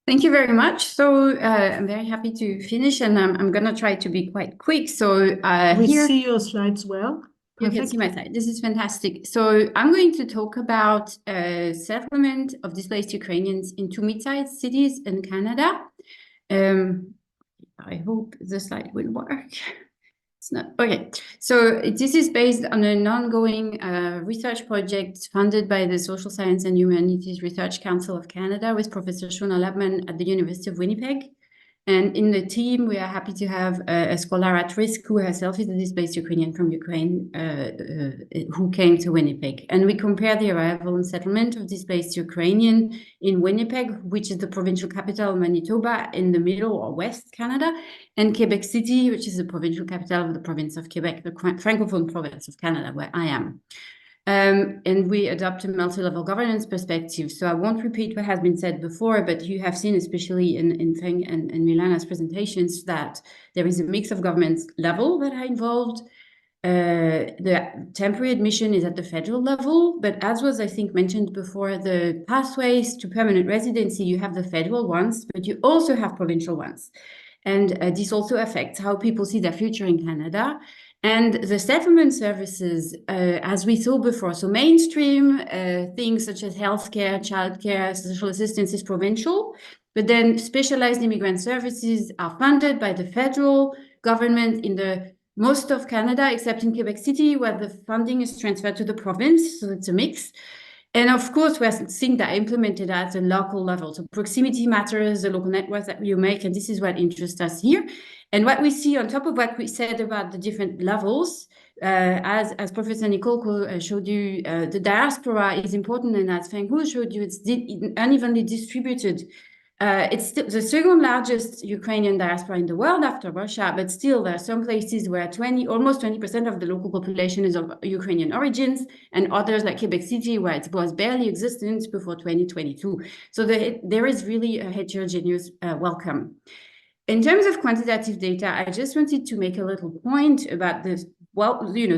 Thank you very much. So I'm very happy to finish, and I'm going to try to be quite quick. So we see your slides well. You can see my slide. This is fantastic. So I'm going to talk about settlement of displaced Ukrainians in 2 mid-sized cities in Canada. I hope the slide will work. It's not. Okay. So this is based on an ongoing research project funded by the Social Science and Humanities Research Council of Canada with Professor Hillmann at the University of Winnipeg. And in the team, we are happy to have a scholar at risk who herself is a displaced Ukrainian from Ukraine who came to Winnipeg. And we compare the arrival and settlement of displaced Ukrainian in Winnipeg, which is the provincial capital of Manitoba in the middle or west Canada, and Quebec City, which is the provincial capital of the province of Quebec, the Francophone province of Canada, where I am. And we adopt a multi-level governance perspective. So I won't repeat what has been said before, but you have seen, especially in Feng and Milana's presentations, that there is a mix of government level that are involved. The temporary admission is at the federal level, but as was, I think, mentioned before, the pathways to permanent residency, you have the federal ones, but you also have provincial ones. And this also affects how people see their future in Canada. And the settlement services, as we saw before, so mainstream things such as healthcare, childcare, social assistance is provincial, but then specialized immigrant services are funded by the federal government in the most of Canada, except in Quebec City, where the funding is transferred to the province, so it's a mix. And of course, we're seeing that implemented at the local level. So proximity matters, the local networks that you make, and this is what interests us here. And what we see on top of what we said about the different levels, as Professor Nicole showed you, the diaspora is important, and as Feng Hu showed you, it's unevenly distributed. It's still the second largest Ukrainian diaspora in the world after Russia, but still there are some places where almost 20% of the local population is of Ukrainian origins, and others like Quebec City, where it was barely existent before 2022. So there is really a heterogeneous welcome. In terms of quantitative data, I just wanted to make a little point about the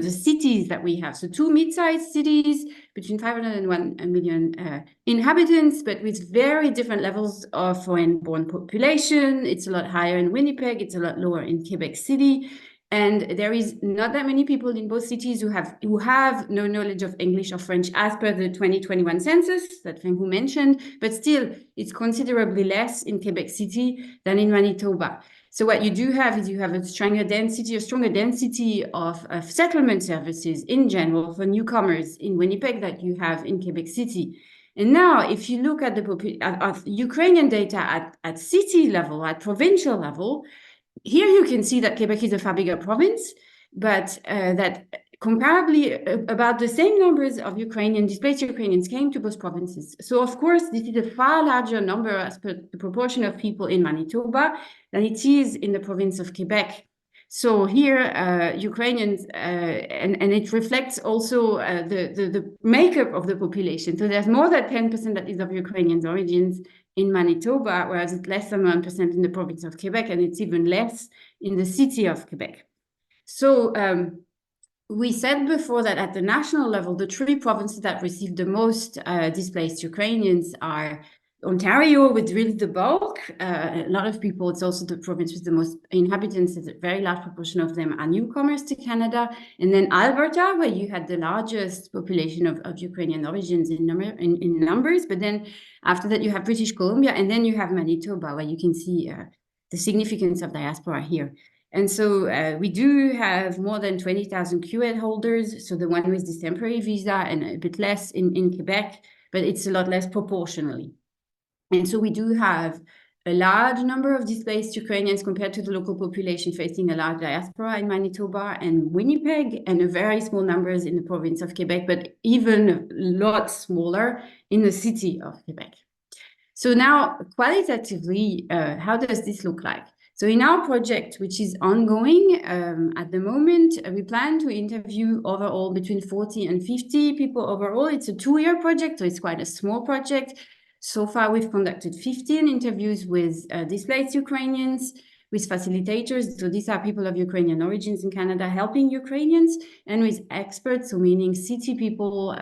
cities that we have. So 2 mid-sized cities between 500 and 1 million inhabitants, but with very different levels of foreign-born population. It's a lot higher in Winnipeg. It's a lot lower in Quebec City. And there is not that many people in both cities who have no knowledge of English or French as per the 2021 census that Feng Hu mentioned, but still it's considerably less in Quebec City than in Manitoba. So what you do have is you have a stronger density of settlement services in general for newcomers in Winnipeg that you have in Quebec City. And now, if you look at the Ukrainian data at city level, at provincial level, here you can see that Quebec is a far bigger province, but that comparably about the same numbers of displaced Ukrainians came to both provinces. So of course, this is a far larger number as per the proportion of people in Manitoba than it is in the province of Quebec. So here, Ukrainians, and it reflects also the makeup of the population. So there's more than 10% that is of Ukrainian origins in Manitoba, whereas it's less than 1% in the province of Quebec, and it's even less in the city of Quebec. So we said before that at the national level, the 3 provinces that receive the most displaced Ukrainians are Ontario, with really the bulk. A lot of people, it's also the province with the most inhabitants, a very large proportion of them are newcomers to Canada. And then Alberta, where you had the largest population of Ukrainian origins in numbers. But then after that, you have British Columbia, and then you have Manitoba, where you can see the significance of diaspora here. And so we do have more than 20,000 QED holders, so the one with this temporary visa, and a bit less in Quebec, but it's a lot less proportionally. And so we do have a large number of displaced Ukrainians compared to the local population facing a large diaspora in Manitoba and Winnipeg, and a very small numbers in the province of Quebec, but even a lot smaller in the city of Quebec. So now, qualitatively, how does this look like? So in our project, which is ongoing at the moment, we plan to interview overall between 40 and 50 people overall. It's a 2-year project, so it's quite a small project. So far, we've conducted 15 interviews with displaced Ukrainians, with facilitators. So these are people of Ukrainian origins in Canada helping Ukrainians, and with experts, so meaning city people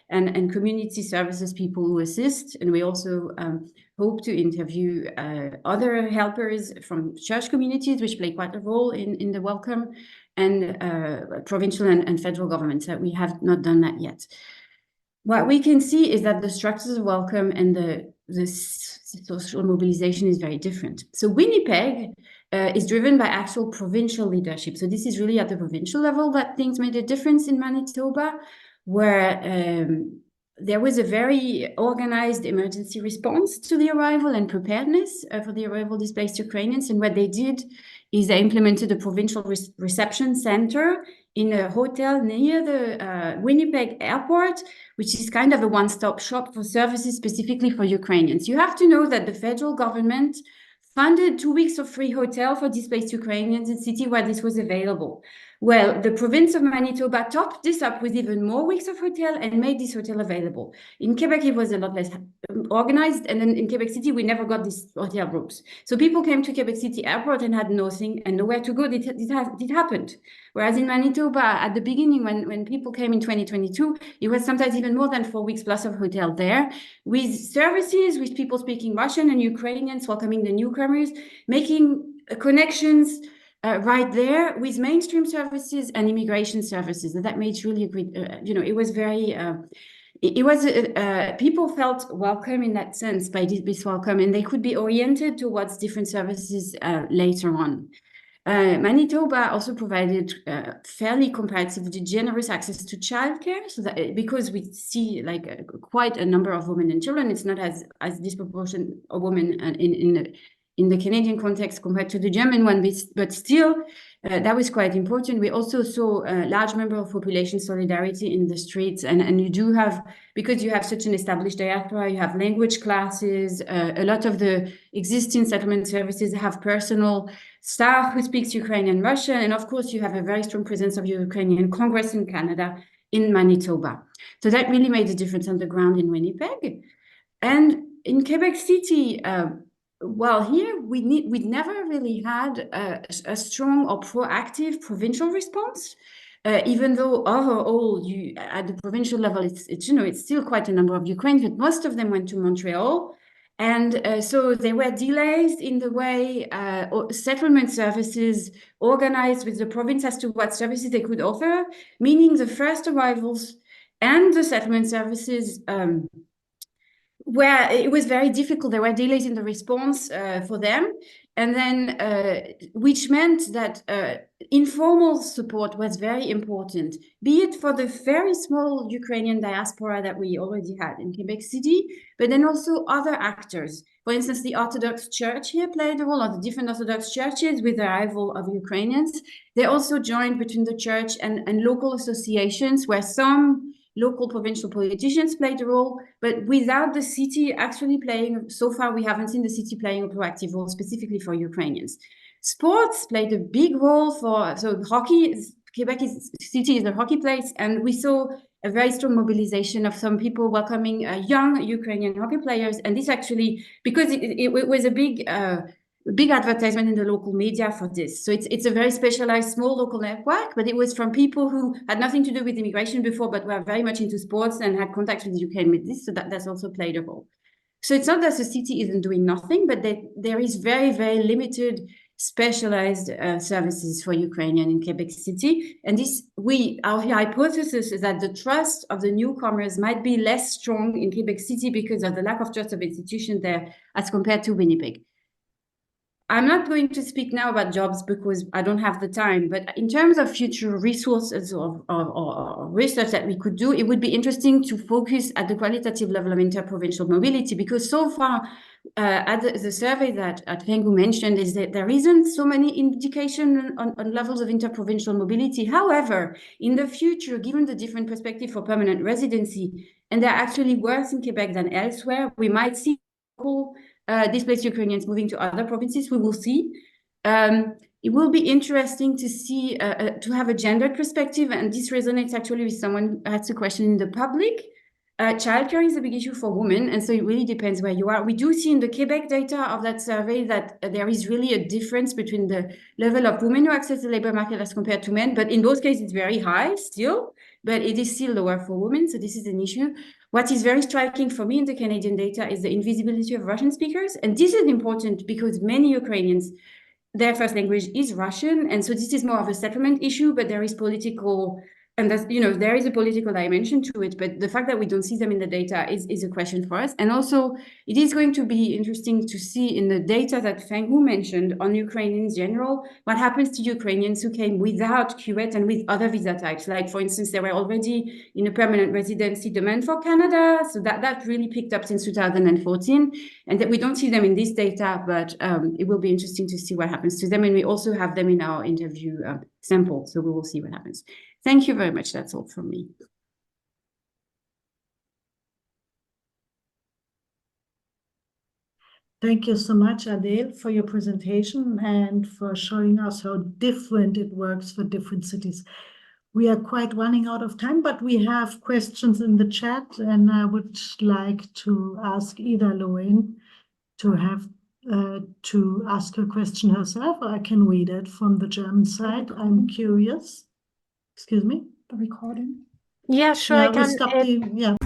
and community services people who assist. And we also hope to interview other helpers from church communities, which play quite a role in the welcome. and provincial and federal governments. That we have not done that yet. What we can see is that the structures of welcome and the social mobilization is very different. So Winnipeg is driven by actual provincial leadership. So this is really at the provincial level that things made a difference in Manitoba, where there was a very organized emergency response to the arrival and preparedness for the arrival of displaced Ukrainians. And what they did is they implemented a provincial reception center in a hotel near the Winnipeg airport, which is kind of a one-stop shop for services specifically for Ukrainians. You have to know that the federal government funded 2 weeks of free hotel for displaced Ukrainians in city where this was available. Well, the province of Manitoba topped this up with even more weeks of hotel and made this hotel available. In Quebec, it was a lot less organized. And then in Quebec City, we never got these hotel rooms. So people came to Quebec City airport and had nothing and nowhere to go. It happened. Whereas in Manitoba, at the beginning, when people came in 2022, it was sometimes even more than 4 weeks plus of hotel there, with services, with people speaking Russian and Ukrainians welcoming the newcomers, making connections right there with mainstream services and immigration services. That made really a great, it was very, people felt welcome in that sense by this welcome, and they could be oriented towards different services later on. Manitoba also provided fairly comparatively generous access to childcare, so that because we see like quite a number of women and children, it's not as disproportionate a woman in the Canadian context compared to the German one, but still that was quite important. We also saw a large member of population solidarity in the streets, and you do have, because you have such an established diaspora, you have language classes, a lot of the existing settlement services have personal staff who speaks Ukrainian and Russian, and of course you have a very strong presence of Ukrainian Congress in Canada in Manitoba. So that really made a difference on the ground in Winnipeg. And in Quebec City, well, here we'd never really had a strong or proactive provincial response, even though overall, at the provincial level, it's still quite a number of Ukrainians, but most of them went to Montreal. And so there were delays in the way settlement services organized with the province as to what services they could offer, meaning the first arrivals and the settlement services where it was very difficult. There were delays in the response for them. And then, which meant that informal support was very important, be it for the very small Ukrainian diaspora that we already had in Quebec City, but then also other actors. For instance, the Orthodox Church here played a role, or the different Orthodox churches with the arrival of Ukrainians. They also joined between the church and local associations, where some local provincial politicians played a role, but without the city actually playing, so far we haven't seen the city playing a proactive role specifically for Ukrainians. Sports played a big role so hockey, Quebec City is a hockey place, and we saw a very strong mobilization of some people welcoming young Ukrainian hockey players, and this actually, because it was a big advertisement in the local media for this. So it's a very specialized small local network, but it was from people who had nothing to do with immigration before, but were very much into sports and had contacts with the Ukraine with this, so that's also played a role. So it's not that the city isn't doing nothing, but there is very, very limited specialized services for Ukrainian in Quebec City. And our hypothesis is that the trust of the newcomers might be less strong in Quebec City because of the lack of trust of institutions there as compared to Winnipeg. I'm not going to speak now about jobs because I don't have the time, but in terms of future resources or research that we could do, it would be interesting to focus at the qualitative level of interprovincial mobility, because so far, at the survey that Fengu mentioned, is that there isn't so many indication on levels of interprovincial mobility. However, in the future, given the different perspective for permanent residency, and they're actually worse in Quebec than elsewhere, we might see displaced Ukrainians moving to other provinces. We will see. It will be interesting to see, to have a gendered perspective, and this resonates actually with someone who asked a question in the public. Childcare is a big issue for women, and so it really depends where you are. We do see in the Quebec data of that survey that there is really a difference between the level of women who access the labor market as compared to men, but in both cases it's very high still, but it is still lower for women, so this is an issue. What is very striking for me in the Canadian data is the invisibility of Russian speakers, and this is important because many Ukrainians their first language is Russian. And so this is more of a settlement issue, but there is political, and that's, there is a political dimension to it, but the fact that we don't see them in the data is a question for us. And also, it is going to be interesting to see in the data that Feng Hu mentioned on Ukrainians in general, what happens to Ukrainians who came without QET and with other visa types. Like, for instance, they were already in a permanent residency demand for Canada, so that really picked up since 2014, and that we don't see them in this data, but it will be interesting to see what happens to them. And we also have them in our interview sample, so we will see what happens. Thank you very much. That's all from me. Thank you so much, Adele, for your presentation and for showing us how different it works for different cities. We are quite running out of time, but we have questions in the chat, and I would like to ask either Lorraine to ask her question herself, or I can read it from the German side. I'm curious. Excuse me? The recording? Yeah, sure, Yeah, I we can. stopped the, yeah.